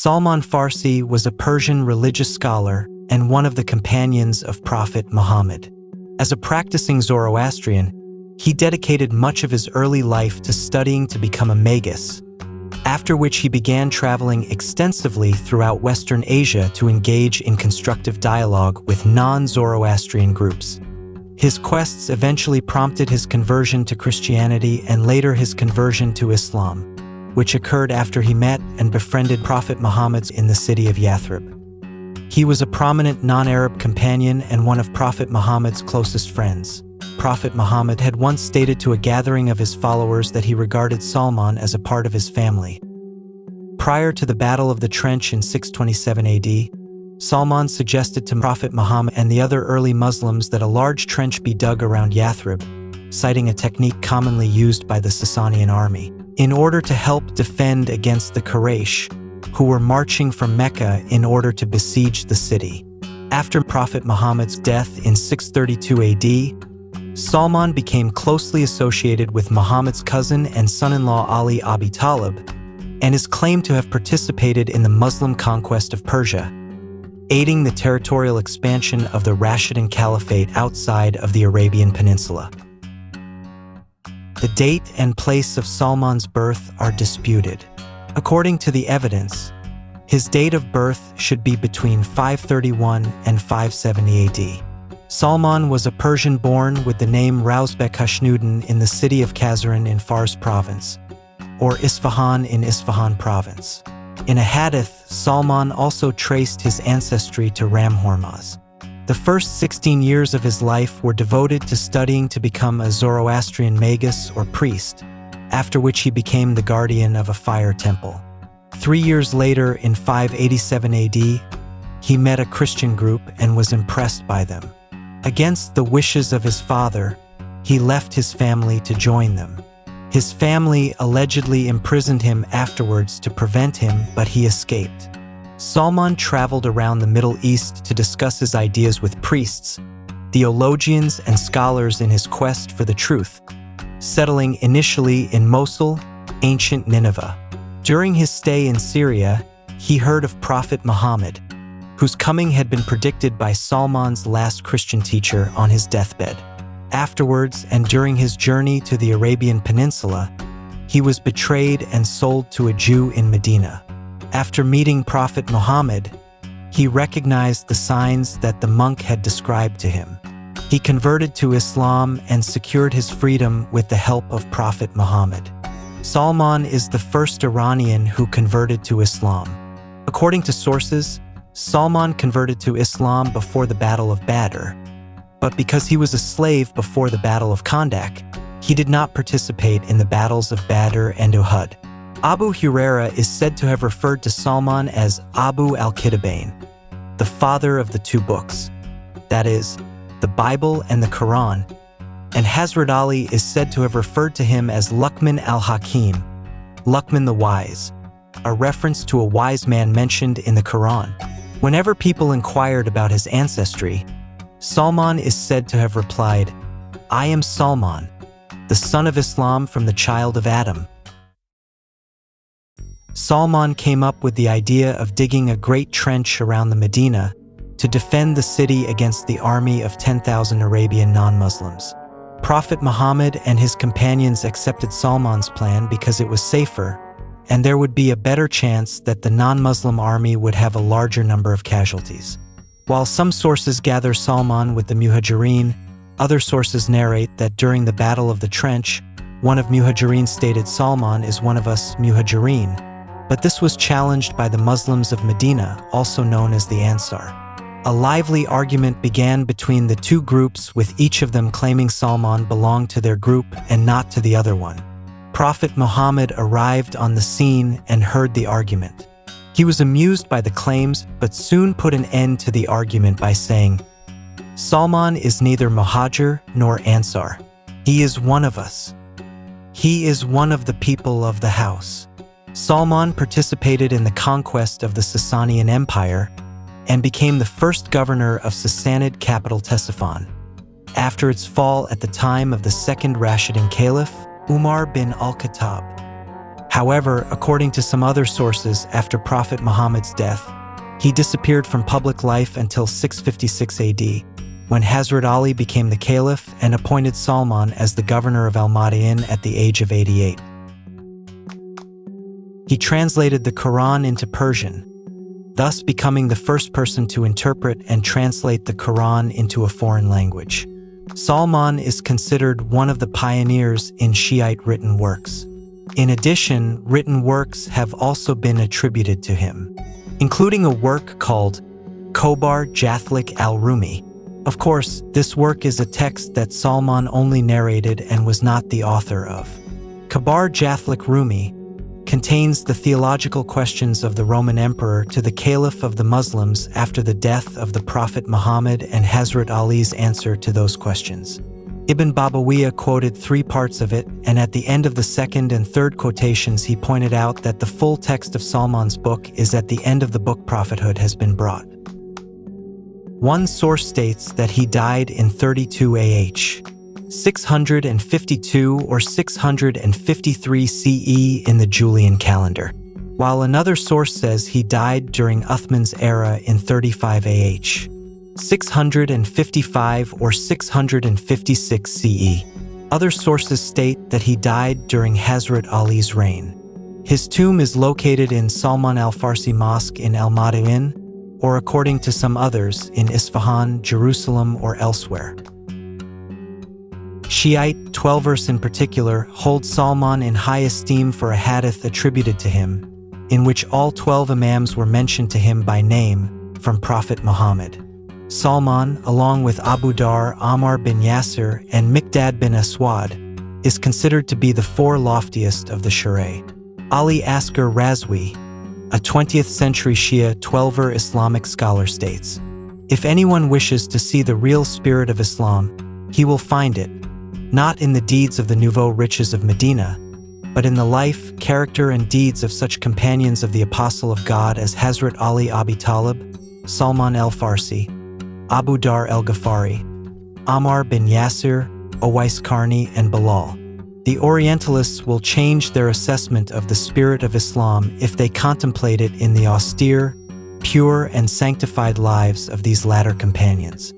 Salman Farsi was a Persian religious scholar and one of the companions of Prophet Muhammad. As a practicing Zoroastrian, he dedicated much of his early life to studying to become a magus, after which he began traveling extensively throughout Western Asia to engage in constructive dialogue with non-Zoroastrian groups. His quests eventually prompted his conversion to Christianity and later his conversion to Islam, which occurred after he met and befriended Prophet Muhammad in the city of Yathrib. He was a prominent non-Arab companion and one of Prophet Muhammad's closest friends. Prophet Muhammad had once stated to a gathering of his followers that he regarded Salman as a part of his family. Prior to the Battle of the Trench in 627 AD, Salman suggested to Prophet Muhammad and the other early Muslims that a large trench be dug around Yathrib, citing a technique commonly used by the Sasanian army, in order to help defend against the Quraysh, who were marching from Mecca in order to besiege the city. After Prophet Muhammad's death in 632 AD, Salman became closely associated with Muhammad's cousin and son-in-law Ali Abi Talib, and is claimed to have participated in the Muslim conquest of Persia, aiding the territorial expansion of the Rashidun Caliphate outside of the Arabian Peninsula. The date and place of Salman's birth are disputed. According to the evidence, his date of birth should be between 531 and 570 AD. Salman was a Persian born with the name 𝗏𝗏𝗏 in the city of Khazaran in Fars province, or Isfahan in Isfahan province. In a hadith, Salman also traced his ancestry to Ram-Hormuz. The first 16 years of his life were devoted to studying to become a Zoroastrian magus or priest, after which he became the guardian of a fire temple. 3 years later, in 587 AD, he met a Christian group and was impressed by them. Against the wishes of his father, he left his family to join them. His family allegedly imprisoned him afterwards to prevent him, but he escaped. Salman traveled around the Middle East to discuss his ideas with priests, theologians, and scholars in his quest for the truth, settling initially in Mosul, ancient Nineveh. During his stay in Syria, he heard of Prophet Muhammad, whose coming had been predicted by Salman's last Christian teacher on his deathbed. Afterwards, and during his journey to the Arabian Peninsula, he was betrayed and sold to a Jew in Medina. After meeting Prophet Muhammad, he recognized the signs that the monk had described to him. He converted to Islam and secured his freedom with the help of Prophet Muhammad. Salman is the first Iranian who converted to Islam. According to sources, Salman converted to Islam before the Battle of Badr, but because he was a slave before the Battle of Khandak, he did not participate in the battles of Badr and Uhud. Abu Huraira is said to have referred to Salman as Abu al-Kitabain, the father of the two books, that is, the Bible and the Quran, and Hazrat Ali is said to have referred to him as Luqman al-Hakim, Luqman the Wise, a reference to a wise man mentioned in the Quran. Whenever people inquired about his ancestry, Salman is said to have replied, "I am Salman, the son of Islam from the child of Adam." Salman came up with the idea of digging a great trench around the Medina to defend the city against the army of 10,000 Arabian non-Muslims. Prophet Muhammad and his companions accepted Salman's plan because it was safer, and there would be a better chance that the non-Muslim army would have a larger number of casualties. While some sources gather Salman with the Muhajirin, other sources narrate that during the Battle of the Trench, one of Muhajirin stated, "Salman is one of us Muhajirin," but this was challenged by the Muslims of Medina, also known as the Ansar. A lively argument began between the two groups, with each of them claiming Salman belonged to their group and not to the other one. Prophet Muhammad arrived on the scene and heard the argument. He was amused by the claims, but soon put an end to the argument by saying, "Salman is neither Muhajir nor Ansar. He is one of us. He is one of the people of the house." Salman participated in the conquest of the Sasanian Empire and became the first governor of Sassanid capital Ctesiphon. After its fall at the time of the second Rashidun Caliph, Umar bin al-Khattab. However, according to some other sources, after Prophet Muhammad's death, he disappeared from public life until 656 AD, when Hazrat Ali became the caliph and appointed Salman as the governor of Al-Madain at the age of 88. He translated the Quran into Persian, thus becoming the first person to interpret and translate the Quran into a foreign language. Salman is considered one of the pioneers in Shiite written works. In addition, written works have also been attributed to him, including a work called 𝗂𝗵𝗵𝗺𝗀𝗃. Of course, this work is a text that Salman only narrated and was not the author of. 𝗂𝗵𝗵𝗺𝗀𝗃 contains the theological questions of the Roman emperor to the caliph of the Muslims after the death of the Prophet Muhammad and Hazrat Ali's answer to those questions. Ibn Babawiyah quoted 3 parts of it, and at the end of the second and third quotations he pointed out that the full text of Salman's book is at the end of the book prophethood has been brought. One source states that he died in 32 AH, 652 or 653 CE in the Julian calendar, while another source says he died during Uthman's era in 35 AH, 655 or 656 CE. Other sources state that he died during Hazrat Ali's reign. His tomb is located in Salman al-Farsi Mosque in Al-Madain, or according to some others, in Isfahan, Jerusalem, or elsewhere. Shiite, 12 verse in particular, hold Salman in high esteem for a hadith attributed to him, in which all 12 imams were mentioned to him by name from Prophet Muhammad. Salman, along with Abu Dhar, Ammar bin Yasir, and Miqdad bin Aswad, is considered to be the 4 loftiest of the Shura. Ali Asghar Razwi, a 20th century Shia 12er Islamic scholar states, "If anyone wishes to see the real spirit of Islam, he will find it, not in the deeds of the nouveau riches of Medina, but in the life, character, and deeds of such companions of the Apostle of God as Hazrat Ali Abi Talib, Salman al-Farsi, Abu Dhar al-Ghifari, Ammar bin Yasir, Uwais Qarni, and Bilal." The Orientalists will change their assessment of the spirit of Islam if they contemplate it in the austere, pure, and sanctified lives of these latter companions.